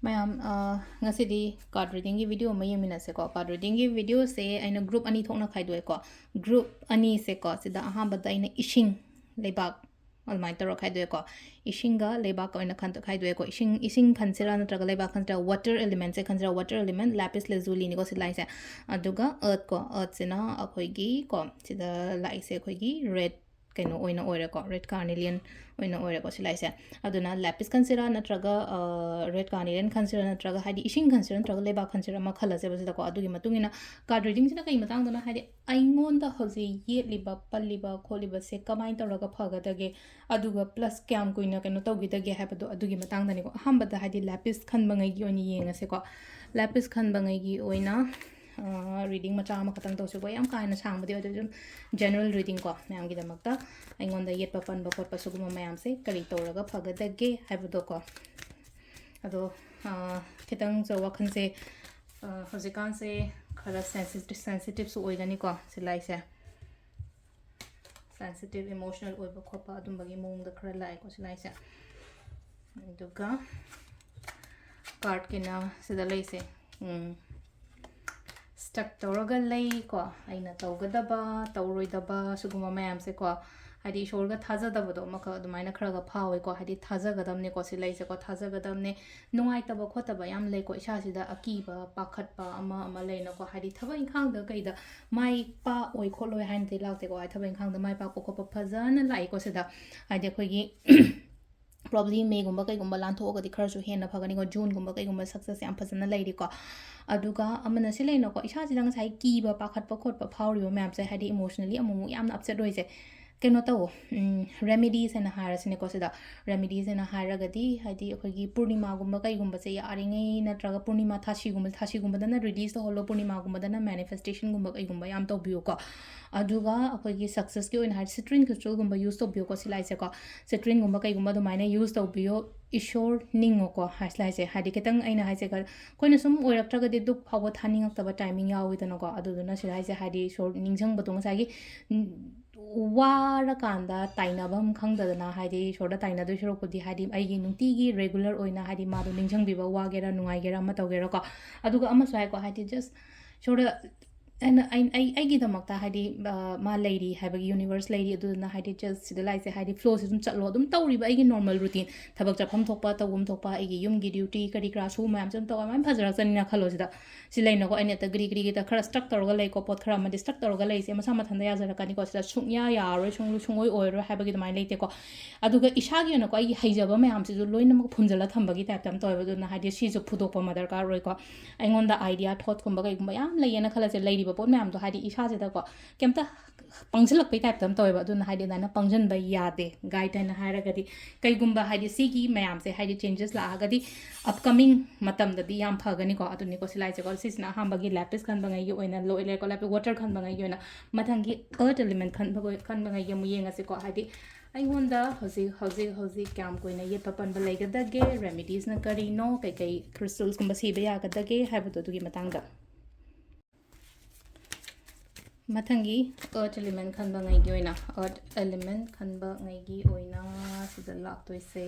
Ma'am, ngasi card reading ki video ma yemi na se ko card reading ki video se aina group ani thokna khai do ko group ani se ko sida aha bada aina ishing lebak almai taro khai do ko ishinga lebak aina khan khai do ko ishing khansira na traga lebak khansira water element se khansira water element lapis lazuli ni ko silai se aduga earth se na akhoi gi ko sida lai se akhoi gi red kaino oina oira ko red carnelian oina oira ko silai se aduna lapis khansira na traga red carnelian khansira na traga hadi ishing khansira na traga leba khansira ma khala se basida ko adugi matungina card reading sina kai matang dona hadi aingon da hozi ye liba palliba kholiba se kamai taraga phaga dage aduga plus kyam kuina kaino tawgi dage habado adugi matang dani ko hamba da hadi lapis khan bangai gi oni yenga se ko lapis khan bangai gi oina reading macha ama khatang to se ko yam kaina sang badi adu general reading ko mayam gi damakta aingonda yet papan ba pot pasuguma mayam se kari toraga phaga dage habado ko ado kitang so wakhan se hozikan se khara sensitive so oigani ko silai se sensitive emotional oiba khopa adum bagi mong da khara lai ko silai se duga card kina sida lai se stuck tawraga lei ko aina tawgadaba tawroidaba suguma mayam se ko hadi shorga thajadabado maka adumaina kharaga phawe ko hadi thajagadamne ko silai se ko thajagadamne nungai taba khotaba yam lei ko isha sida akiba pakhatpa ama leina ko hadi thaba inkhang da kaida mai pa oi kholoi hain te laute ko thaba inkhang da mai pa ko ko phajana lai ko sida hadi khoi gi probably May gumba kai gumba lan thoga di kharsu hena phagani ko June gumba kai gumba success yam phajana lairi ko aduga amana silai no ko isha sidang sai ki ba pakhat pa khot pa phawri ba map sai hadi emotionally amu yam upset hoise keno to remedies and harasine ko sida remedies and haragadi hadi akhoi purnima gumba kai gumba se yaringai natraga purnima thashi gumba dana release the holo purnima gumba dana manifestation gumba kai gumba yam to biyo ko aduga akhoi success ki oin har citrine crystal gumba use to biyo ko silai se ko citrine gumba kai gumba do maine use to biyo ishor ningo ko haslai se hadi ketang aina haise gar koina sum oiraktraga de duk phawa thaning taba timing yawi dana ko aduduna silai se hadi shor ningjang badung sagi wara kanda tainabam khangdana hadi shorda tainadu shorokudi hadi aigi nungtigi regular oina hadi madu ningjang biba wagera nungaigera ma tawgera ko aduga ama swai ko hadi just shorda and I get a makta hadi ma lady have a universe lady do na hadi just the lights hadi flows dum chatlo dum tawri ba igi normal routine thabak chapam thokpa tawum thokpa igi yum gi duty kadi kra su mam cham taw mam phajra chani na khalo sida silai na ko ane ta gri gri ta khara stuck tor ga lei ko pot khara ma stuck tor ga lei se ma sama thanda ya jara kani ko sida chung ya ro chung lu chung oi oi ro have gi mai leite ko aduga isha gi na ko igi haijaba mam si ju loina ma phunjala thamba gi type tam toy ba do na hadi si ju phudok pa mother ka roi ko aingon da idea thought kumba ga kumba yam lei na khala se lei pot ma'am तो हादी इशा से को केमता पंगसल पे type तम तोय बदुन हादी ना पंगजन ब यादे guide ना हारगदी कईगुंबा Hadi सीगी ma'am से हादी चेंजेस लागदी अपकमिंग मतम ददी याम फगनी को अदुनि को सिलाई से को सिसना हमबगी लैपिस खन बंगाई यो ओइना लो इले को लैप वाटर खन बंगाई योना मथंगी अर्थ एलिमेंट खन बंगाई यो मुयेंगा से को हादी अइहोंदा हौजी क्याम कोइना ये पपन बलाइगदगे रेमेडीज न करिनो कई कई क्रिस्टल्स कुंबा सीबे यागदगे हाबदो दुगी मतंगदा मथंगी अर्थ एलिमेंट खनबा ngai gi oina earth element खनबा ngai gi oina sida laktoi se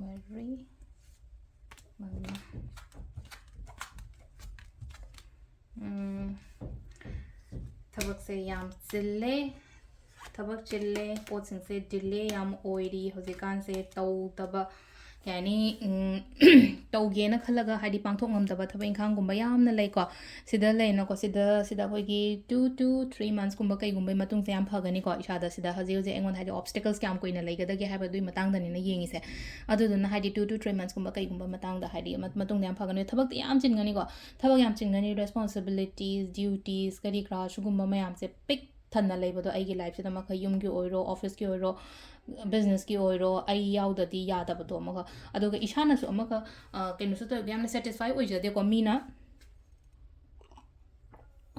mari mana thabak se yam chille potsing se delay yam oiri hozikan se tau taba यानी तौगेना खलगा Hadi पांथोक ngam thaba inkhang gumba yamna lei ko sida leina ko sida hoigi 2 to 3 months gumba kai gumba matung se yam phagani ko isada sida haji haji engon hadi obstacles kyam koina leiga dagi haba dui matang dani na yengi se adu dun hadi 2 to 3 months gumba kai gumba matang da hadi matung yam phagani thabak yam chingani ko thabak yam chingani responsibilities duties kari kra sugumba mayam se pick thana leibado aigi life se dama khayum gi oiro office gi oiro business ki oiro ai yaudadi yadabado amaka aduga ishana su amaka kenu su to yamna satisfy oijade ko mina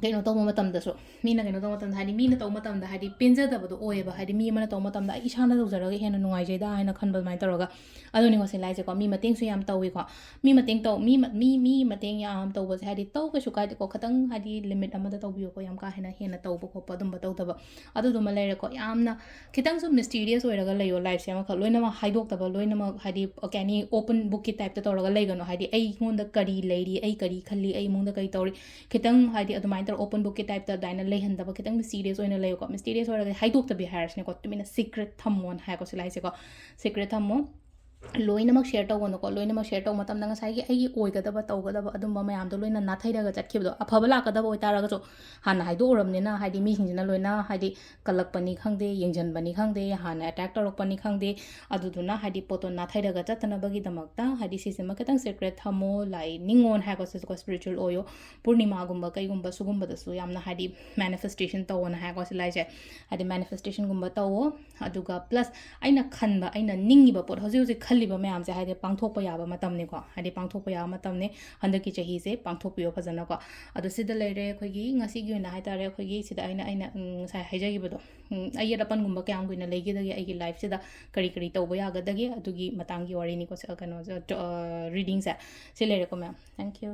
ꯀꯩꯅꯣ ꯇꯧꯕ ꯃꯇꯝꯗꯁꯨ ꯃꯤꯅ ꯀꯩꯅꯣ ꯇꯧꯕ ꯃꯇꯝꯗ ꯍꯥꯏꯗꯤ ꯃꯤꯅ ꯇꯧꯕ ꯃꯇꯝꯗ ꯍꯥꯏꯗꯤ ꯄꯦꯟꯖꯗꯕꯗꯣ ꯑꯣꯏꯌꯦꯕ ꯍꯥꯏꯗꯤ ꯃꯤ ꯑꯃꯅ ꯇꯧꯕ ꯃꯇꯝꯗ ꯑꯩ ꯏꯁꯥꯅ ꯇꯧꯖꯔꯒ ꯍꯦꯟꯅ ꯅꯨꯡꯉꯥꯏꯖꯩꯗ ꯍꯥꯏꯅ ꯈꯟꯕ ꯑꯗꯨꯃꯥꯏꯅ ꯇꯧꯔꯒ ꯑꯗꯨꯅꯤꯀꯣ ꯁꯤ ꯂꯥꯏꯁꯦꯀꯣ ꯃꯤ ꯃꯇꯦꯡꯁꯨ ꯌꯥꯝ ꯇꯧꯋꯤꯀꯣ ꯃꯤ ꯃꯇꯦꯡ ꯇꯧ ꯃꯤ ꯃꯇꯦꯡ ꯌꯥꯝ ꯇꯧꯕꯁꯦ ꯍꯥꯏꯗꯤ ꯇꯧ ꯀꯩꯁꯨ ꯀꯥꯏꯗꯦꯀꯣ ꯈꯤꯇꯪ ꯍꯥꯏꯗꯤ ꯂꯤꯃꯤꯠ ꯑꯃꯗ ꯇꯧꯕꯤꯌꯨꯀꯣ ꯌꯥꯝ ꯀꯥ ꯍꯦꯟꯅ ꯇꯧꯕ ꯈꯣꯠꯄ ꯑꯗꯨꯝꯕ ꯇꯧꯗꯕ ꯑꯗꯨꯗꯨꯃ ꯂꯩꯔꯦꯀꯣ ꯌꯥꯝꯅ ꯈꯤꯇꯪꯁꯨ ꯃꯤꯁꯇꯤꯔꯤꯌꯁ ꯑꯣꯏꯔꯒ ꯂꯩꯌꯣ ꯂꯥꯏꯐꯁꯦ ꯑꯃꯈꯛ ꯂꯣꯏꯅꯃꯛ ꯍꯥꯏꯗꯣꯛꯇꯕ ꯂꯣꯏꯅꯃꯛ ꯍꯥꯏꯗꯤ ꯀꯩ ꯍꯥꯏꯅꯤ ꯑꯣꯄꯟ ꯕꯨꯛꯀꯤ ꯇꯥꯏꯞꯇ ꯇꯧꯔꯒ ꯂꯩꯒꯅꯣ ꯍꯥꯏꯗꯤ ꯑꯩꯉꯣꯟꯗ ꯀꯔꯤ ꯂꯩꯔꯤ ꯑꯩ ꯀꯔꯤ ꯈꯜꯂꯤ ꯑꯩ ꯏꯃꯨꯡꯗ ꯀꯔꯤ ꯇꯧꯔꯤ ꯈꯤꯇꯪ ꯍꯥꯏꯗꯤ ꯑꯗꯨꯃꯥꯏꯅ ꯇꯧꯔ ꯑꯣꯄꯟ ꯕꯨꯛꯀꯤ ꯇꯥꯏꯞꯇ ꯑꯗꯨꯃꯥꯏꯅ ꯂꯩꯍꯟꯗꯕ ꯈꯤꯇꯪ ꯃꯤꯁꯇꯤꯔꯤꯌꯁ ꯑꯣꯏꯅ ꯂꯩꯌꯣꯀꯣ ꯃꯤꯁꯇꯤꯔꯤꯌꯁ ꯑꯣꯏꯔꯒꯗꯤ ꯍꯥꯏꯗꯣꯛꯇꯕꯤ ꯍꯥꯏꯔꯁꯤꯅꯦꯀꯣ ꯇꯨꯃꯤꯟꯅ ꯁꯤꯀ꯭ꯔꯦꯠ ꯊꯝꯃꯣꯅ ꯍꯥꯏꯀꯣ ꯁꯤ ꯂꯥꯏꯁꯦꯀꯣ ꯁꯤꯀ꯭ꯔꯦꯠ ꯊꯝꯃꯣ ꯂꯣꯏꯅꯃꯛ ꯁꯦꯌꯔ ꯇꯧꯒꯅꯨꯀꯣ ꯂꯣꯏꯅꯃꯛ ꯁꯦꯌꯔ ꯇꯧꯕ ꯃꯇꯝꯗ ꯉꯁꯥꯏꯒꯤ ꯑꯩꯒꯤ ꯑꯣꯏꯒꯗꯕ ꯇꯧꯒꯗꯕ ꯑꯗꯨꯝꯕ ꯃꯌꯥꯝꯗꯣ ꯂꯣꯏꯅ ꯅꯥꯊꯩꯔꯒ ꯆꯠꯈꯤꯕꯗꯣ ꯑꯐꯕ ꯂꯥꯛꯀꯗꯕ ꯑꯣꯏꯇꯥꯔꯒꯁꯨ ꯍꯥꯟꯅ ꯍꯥꯏꯗꯣꯛꯎꯔꯕꯅꯤꯅ ꯍꯥꯏꯗꯤ ꯃꯤꯁꯤꯡꯁꯤꯅ ꯂꯣꯏꯅ ꯍꯥꯏꯗꯤ ꯀꯜꯂꯛꯄꯅꯤ ꯈꯪꯗꯦ ꯌꯦꯡꯁꯤꯟꯕꯅꯤ ꯈꯪꯗꯦ ꯍꯥꯟꯅ ꯑꯦꯇꯦꯛ ꯇꯧꯔꯛꯄꯅꯤ ꯈꯪꯗꯦ ꯑꯗꯨꯗꯨꯅ ꯍꯥꯏꯗꯤ ꯄꯣꯠꯇꯣ ꯅꯥꯊꯩꯔꯒ ꯆꯠꯇꯅꯕꯒꯤꯗꯃꯛꯇ ꯍꯥꯏꯗꯤ ꯁꯤꯁꯤꯃ ꯈꯤꯇꯪ ꯁꯤꯀ꯭ꯔꯦꯠ ꯊꯝꯃꯣ ꯂꯥꯏ ꯅꯤꯡꯉꯣꯟ ꯍꯥꯏꯕꯁꯤꯁꯨꯀꯣ ꯁ꯭ꯄꯤꯔꯤꯆꯨꯋꯦꯜ ꯑꯣꯏꯌꯣ ꯄꯨꯔꯅꯤꯃꯥꯒꯨꯝꯕ ꯀꯩꯒꯨꯝꯕ ꯁꯤꯒꯨꯝꯕꯗꯁꯨ ꯌꯥꯝꯅ ꯍꯥꯏꯗꯤ ꯃꯦꯅꯤꯐꯦꯁꯇꯦꯁꯟ ꯇꯧꯋꯣꯅ ꯍꯥꯏꯀꯣ ꯁꯤ ꯂꯥꯏꯁꯦ ꯍꯥꯏꯗꯤ ꯃꯦꯅꯤꯐꯦꯁꯇꯦꯁꯟꯒꯨꯝꯕ ꯇꯧꯋꯣ ꯑꯗꯨꯒ ꯄ꯭ꯂꯁ ꯑꯩꯅ ꯈꯟꯕ ꯑꯩꯅ ꯅꯤꯡꯉꯤꯕ ꯄꯣꯠ ꯍꯧꯖꯤꯛ ꯍꯧꯖꯤꯛ ꯈꯜꯂꯤꯕ ꯃꯌꯥꯝꯁꯦ ꯍꯥꯏꯗꯤ ꯄꯥꯡꯊꯣꯛꯄ ꯌꯥꯕ ꯃꯇꯝꯅꯤꯀꯣ ꯍꯥꯏꯗꯤ ꯄꯥꯡꯊꯣꯛꯄ ꯌꯥꯕ ꯃꯇꯝꯅꯤ ꯍꯟꯗꯛꯀꯤ ꯆꯍꯤꯁꯦ ꯄꯥꯡꯊꯣꯛꯄꯤꯌꯣ ꯐꯖꯅꯀꯣ ꯑꯗꯣ ꯁꯤꯗ ꯂꯩꯔꯦ ꯑꯩꯈꯣꯏꯒꯤ ꯉꯁꯤꯒꯤ ꯑꯣꯏꯅ ꯍꯥꯏꯇꯥꯔꯦ ꯑꯩꯈꯣꯏꯒꯤ ꯁꯤꯗ ꯑꯩꯅ ꯉꯁꯥꯏ ꯍꯥꯏꯖꯈꯤꯕꯗꯣ ꯑꯌꯦꯠ ꯑꯄꯟꯒꯨꯝꯕ ꯀꯌꯥꯝ ꯀꯨꯏꯅ ꯂꯩꯈꯤꯗꯒꯦ ꯑꯩꯒꯤ ꯂꯥꯏꯐꯁꯤꯗ ꯀꯔꯤ ꯀꯔꯤ ꯇꯧꯕ ꯌꯥꯒꯗꯒꯦ ꯑꯗꯨꯒꯤ ꯃꯇꯥꯡꯒꯤ ꯋꯥꯔꯤꯅꯤꯀꯣ ꯀꯩꯅꯣꯁꯦ ꯔꯤꯗꯤꯡꯁꯦ ꯁꯤ ꯂꯩꯔꯦꯀꯣ ꯃꯦꯝ ꯊꯦꯡꯛ ꯌꯨ